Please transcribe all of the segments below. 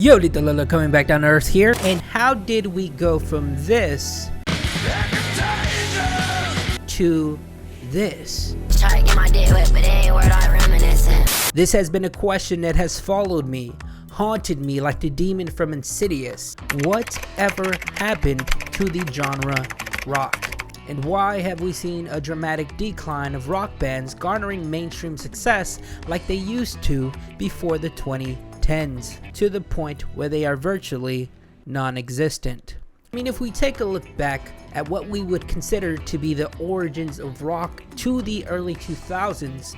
Yo, Little Lila coming back down to earth here. And how did we go from this to this? Try to get my dick wet, but it ain't worth all reminiscing. This has been a question that has followed me, haunted me like the demon from Insidious. Whatever happened to the genre rock? And why have we seen a dramatic decline of rock bands garnering mainstream success like they used to before the 2010s, to the point where they are virtually non-existent? I mean, if we take a look back at what we would consider to be the origins of rock to the early 2000s,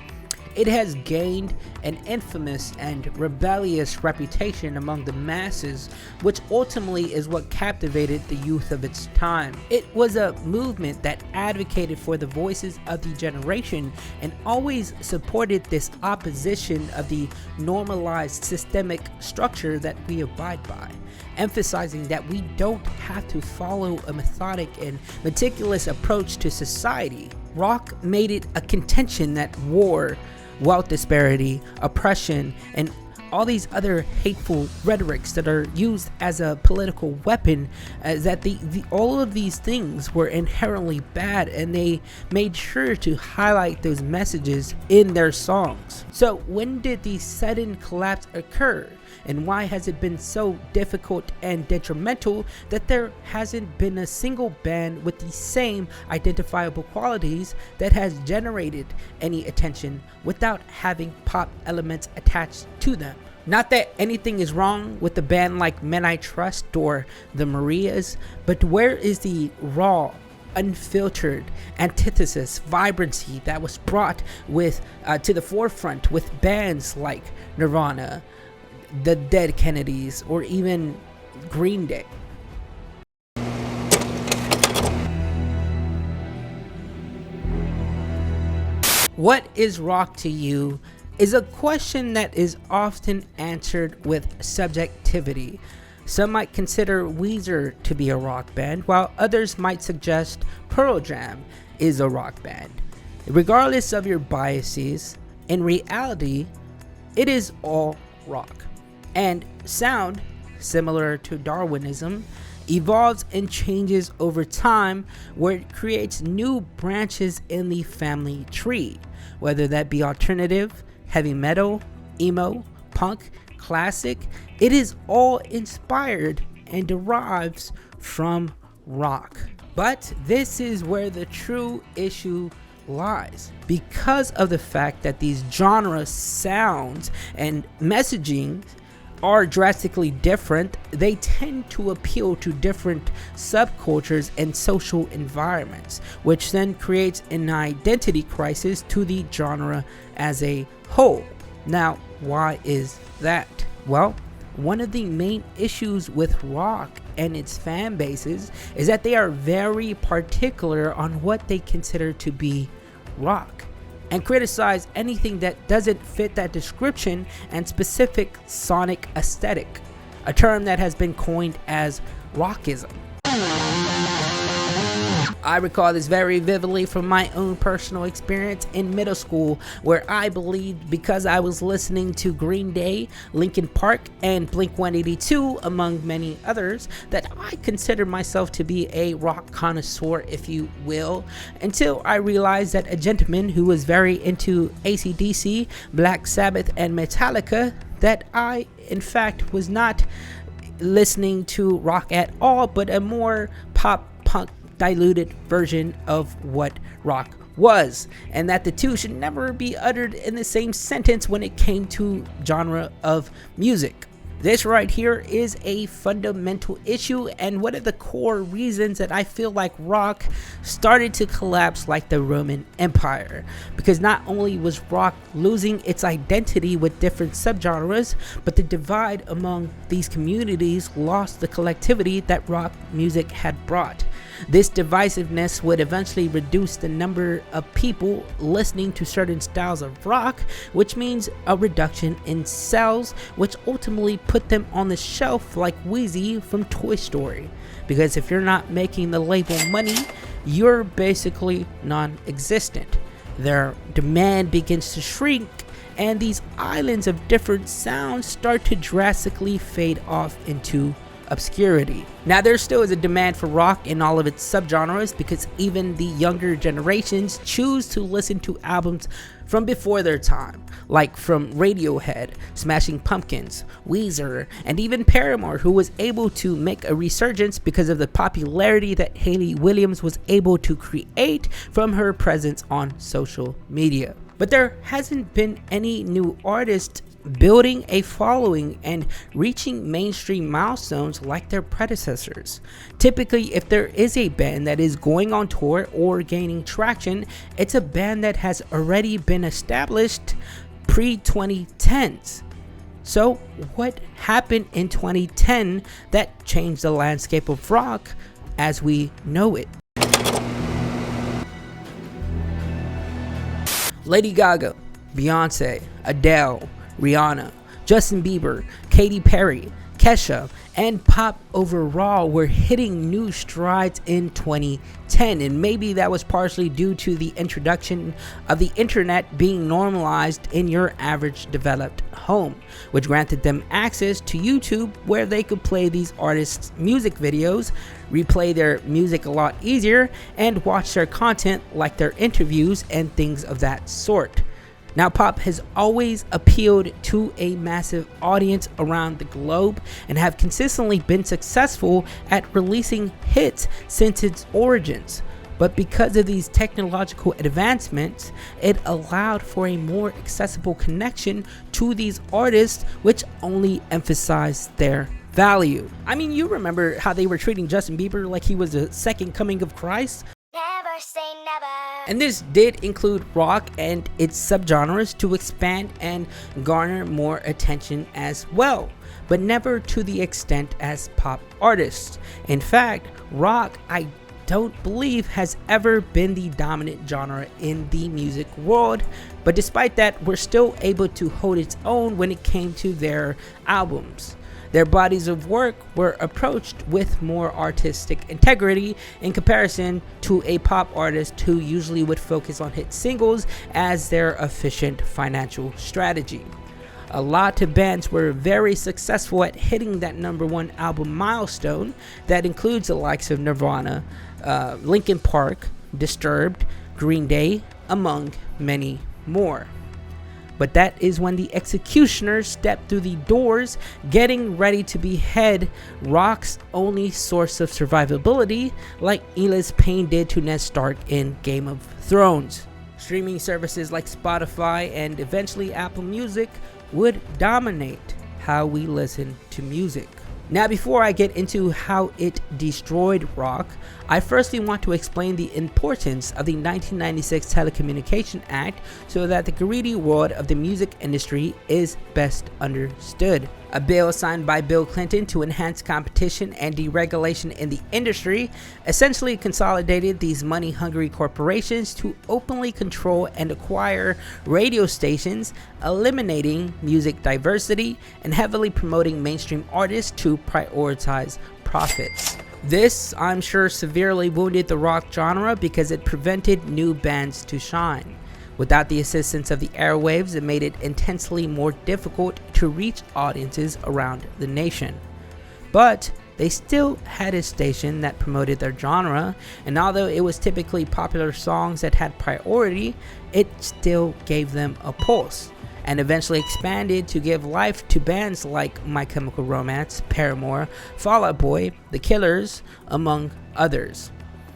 it has gained an infamous and rebellious reputation among the masses, which ultimately is what captivated the youth of its time. It was a movement that advocated for the voices of the generation and always supported this opposition of the normalized systemic structure that we abide by, emphasizing that we don't have to follow a methodic and meticulous approach to society. Rock made it a contention that war, wealth disparity, oppression, and all these other hateful rhetorics that are used as a political weapon, that all of these things were inherently bad, and they made sure to highlight those messages in their songs. So when did the sudden collapse occur? And why has it been so difficult and detrimental that there hasn't been a single band with the same identifiable qualities that has generated any attention without having pop elements attached to them? Not that anything is wrong with a band like Men I Trust or the Marias, but where is the raw, unfiltered antithesis vibrancy that was brought with to the forefront with bands like Nirvana, the Dead Kennedys, or even Green Day? What is rock to you is a question that is often answered with subjectivity. Some might consider Weezer to be a rock band, while others might suggest Pearl Jam is a rock band. Regardless of your biases, in reality, it is all rock. And sound, similar to Darwinism, evolves and changes over time, where it creates new branches in the family tree, whether that be alternative, heavy metal, emo, punk, classic. It is all inspired and derives from rock. But this is where the true issue lies. Because of the fact that these genre sounds and messaging are drastically different, they tend to appeal to different subcultures and social environments, which then creates an identity crisis to the genre as a whole. Now, why is that? Well, one of the main issues with rock and its fan bases is that they are very particular on what they consider to be rock, and criticize anything that doesn't fit that description and specific sonic aesthetic, a term that has been coined as rockism. I recall this very vividly from my own personal experience in middle school, where I believed, because I was listening to Green Day, Linkin Park, and Blink-182, among many others, that I considered myself to be a rock connoisseur, if you will, until I realized that a gentleman who was very into AC/DC, Black Sabbath, and Metallica, that I, in fact, was not listening to rock at all, but a more pop punk diluted version of what rock was, and that the two should never be uttered in the same sentence when it came to genre of music. This right here is a fundamental issue, and one of the core reasons that I feel like rock started to collapse like the Roman Empire, because not only was rock losing its identity with different subgenres, but the divide among these communities lost the collectivity that rock music had brought. This divisiveness would eventually reduce the number of people listening to certain styles of rock, which means a reduction in sales, which ultimately put them on the shelf like Wheezy from Toy Story. Because if you're not making the label money, you're basically non-existent. Their demand begins to shrink, and these islands of different sounds start to drastically fade off into obscurity. Now there still is a demand for rock in all of its subgenres because even the younger generations choose to listen to albums from before their time, like from Radiohead, Smashing Pumpkins, Weezer, and even Paramore, who was able to make a resurgence because of the popularity that Hayley Williams was able to create from her presence on social media. But there hasn't been any new artist building a following and reaching mainstream milestones like their predecessors. Typically, if there is a band that is going on tour or gaining traction, it's a band that has already been established pre-2010s. So what happened in 2010 that changed the landscape of rock as we know it? Lady Gaga, Beyonce, Adele, Rihanna, Justin Bieber, Katy Perry, Kesha, and pop overall were hitting new strides in 2010, and maybe that was partially due to the introduction of the internet being normalized in your average developed home, which granted them access to YouTube where they could play these artists' music videos, replay their music a lot easier, and watch their content like their interviews and things of that sort. Now, pop has always appealed to a massive audience around the globe and have consistently been successful at releasing hits since its origins. But because of these technological advancements, it allowed for a more accessible connection to these artists, which only emphasized their value. I mean, you remember how they were treating Justin Bieber like he was the second coming of Christ? Never say never. And this did include rock and its subgenres to expand and garner more attention as well, but never to the extent as pop artists. In fact, rock, I don't believe, has ever been the dominant genre in the music world, but despite that, we're still able to hold its own when it came to their albums. Their bodies of work were approached with more artistic integrity in comparison to a pop artist who usually would focus on hit singles as their efficient financial strategy. A lot of bands were very successful at hitting that #1 album milestone that includes the likes of Nirvana, Linkin Park, Disturbed, Green Day, among many more. But that is when the executioners stepped through the doors, getting ready to behead rock's only source of survivability, like Elias Payne did to Ned Stark in Game of Thrones. Streaming services like Spotify and eventually Apple Music would dominate how we listen to music. Now, before I get into how it destroyed rock, I firstly want to explain the importance of the 1996 Telecommunication Act so that the greedy world of the music industry is best understood. A bill signed by Bill Clinton to enhance competition and deregulation in the industry essentially consolidated these money-hungry corporations to openly control and acquire radio stations, eliminating music diversity and heavily promoting mainstream artists to prioritize profits. This, I'm sure, severely wounded the rock genre because it prevented new bands to shine. Without the assistance of the airwaves, it made it intensely more difficult to reach audiences around the nation. But they still had a station that promoted their genre, and although it was typically popular songs that had priority, it still gave them a pulse, and eventually expanded to give life to bands like My Chemical Romance, Paramore, Fall Out Boy, The Killers, among others.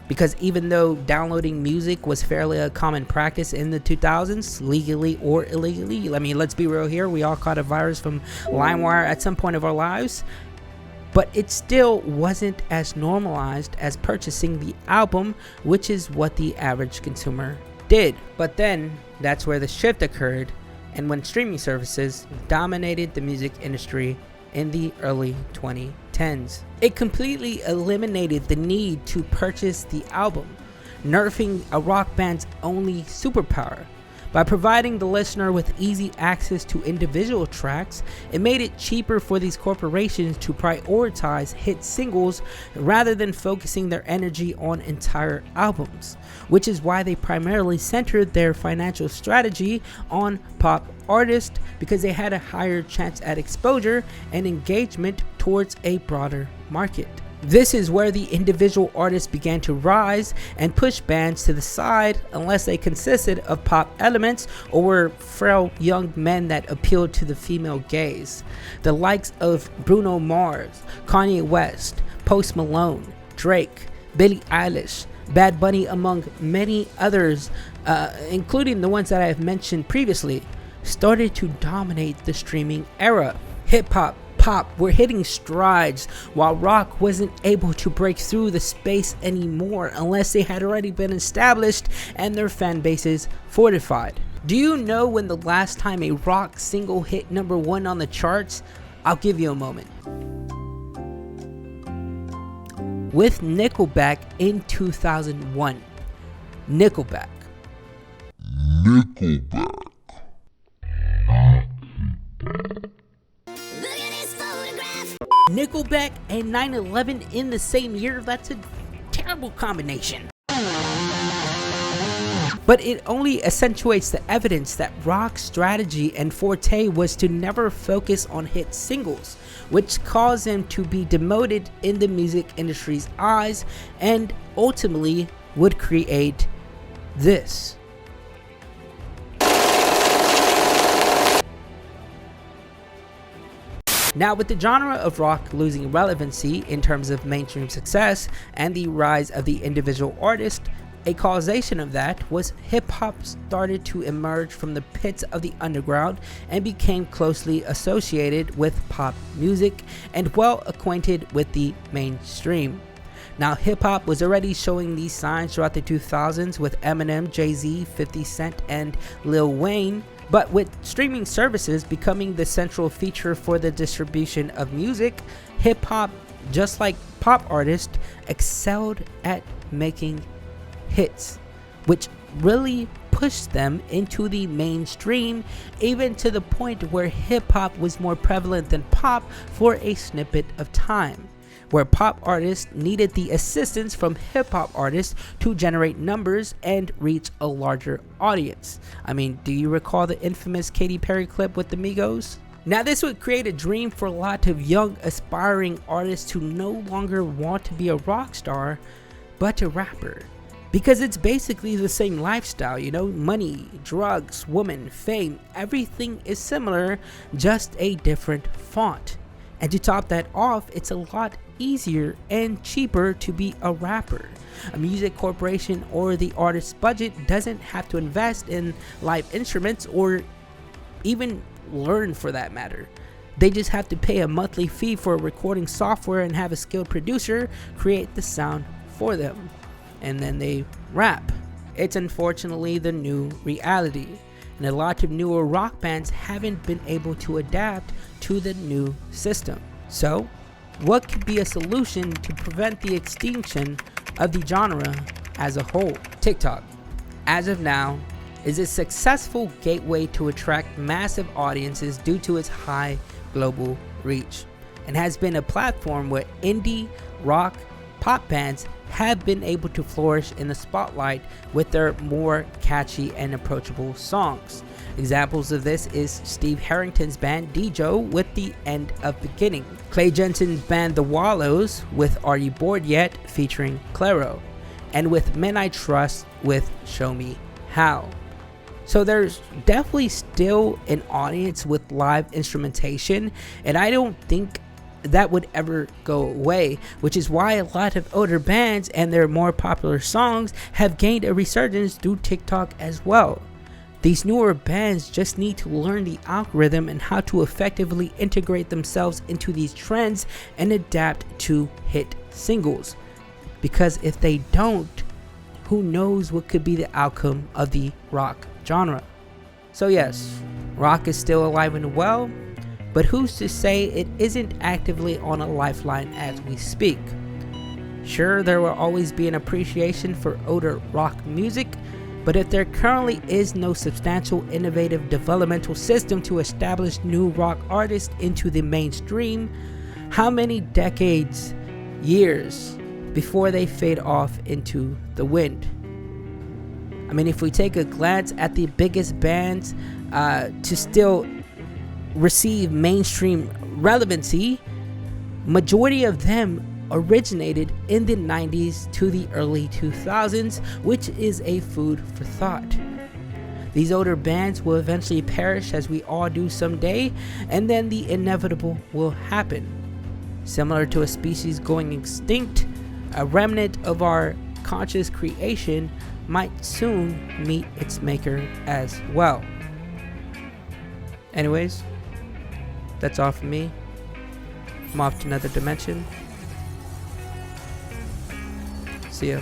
Because even though downloading music was fairly a common practice in the 2000s, legally or illegally, I mean, let's be real here, we all caught a virus from LimeWire at some point of our lives, but it still wasn't as normalized as purchasing the album, which is what the average consumer did. But then, that's where the shift occurred, and when streaming services dominated the music industry in the early 2010s. It completely eliminated the need to purchase the album, nerfing a rock band's only superpower. By providing the listener with easy access to individual tracks, it made it cheaper for these corporations to prioritize hit singles rather than focusing their energy on entire albums, which is why they primarily centered their financial strategy on pop artists, because they had a higher chance at exposure and engagement towards a broader market. This is where the individual artists began to rise and push bands to the side unless they consisted of pop elements or were frail young men that appealed to the female gaze. The likes of Bruno Mars, Kanye West, Post Malone, Drake, Billie Eilish, Bad Bunny, among many others, including the ones that I have mentioned previously, started to dominate the streaming era. Hip-hop, pop were hitting strides, while rock wasn't able to break through the space anymore unless they had already been established and their fan bases fortified. Do you know when the last time a rock single hit #1 on the charts? I'll give you a moment. With Nickelback in 2001. Nickelback. Nickelback and 9/11 in the same year, that's a terrible combination. But it only accentuates the evidence that rock's strategy and forte was to never focus on hit singles, which caused them to be demoted in the music industry's eyes and ultimately would create this. Now, with the genre of rock losing relevancy in terms of mainstream success and the rise of the individual artist, a causation of that was hip-hop started to emerge from the pits of the underground and became closely associated with pop music and well acquainted with the mainstream. Now, hip-hop was already showing these signs throughout the 2000s with Eminem, Jay-Z, 50 Cent, and Lil Wayne. But with streaming services becoming the central feature for the distribution of music, hip-hop, just like pop artists, excelled at making hits, which really pushed them into the mainstream, even to the point where hip-hop was more prevalent than pop for a snippet of time, where pop artists needed the assistance from hip-hop artists to generate numbers and reach a larger audience. I mean, do you recall the infamous Katy Perry clip with the Migos? Now, this would create a dream for a lot of young aspiring artists who no longer want to be a rock star, but a rapper. Because it's basically the same lifestyle, you know, money, drugs, women, fame, everything is similar, just a different font. And to top that off, it's a lot easier and cheaper to be a rapper. A music corporation or the artist's budget doesn't have to invest in live instruments or even learn, for that matter. They just have to pay a monthly fee for recording software and have a skilled producer create the sound for them. And then they rap. It's unfortunately the new reality, and a lot of newer rock bands haven't been able to adapt to the new system. So, what could be a solution to prevent the extinction of the genre as a whole? TikTok, as of now, is a successful gateway to attract massive audiences due to its high global reach, and has been a platform where indie, rock, pop bands have been able to flourish in the spotlight with their more catchy and approachable songs. Examples of this is Steve Harrington's band Dejo with The End of Beginning, Clay Jensen's band The Wallows with Are You Bored Yet featuring Clairo, and with Men I Trust with Show Me How. So there's definitely still an audience with live instrumentation, and I don't think that would ever go away, which is why a lot of older bands and their more popular songs have gained a resurgence through TikTok as well. These newer bands just need to learn the algorithm and how to effectively integrate themselves into these trends and adapt to hit singles, because if they don't, who knows what could be the outcome of the rock genre. So yes, rock is still alive and well, but who's to say it isn't actively on a lifeline as we speak? Sure, there will always be an appreciation for older rock music, But if there currently is no substantial innovative developmental system to establish new rock artists into the mainstream, how many decades, years before they fade off into the wind? I mean, if we take a glance at the biggest bands to still receive mainstream relevancy, majority of them originated in the 90s to the early 2000s, which is a food for thought. These older bands will eventually perish, as we all do someday, and then the inevitable will happen. Similar to a species going extinct, a remnant of our conscious creation might soon meet its maker as well. Anyways, that's all from me. I'm off to another dimension. See ya.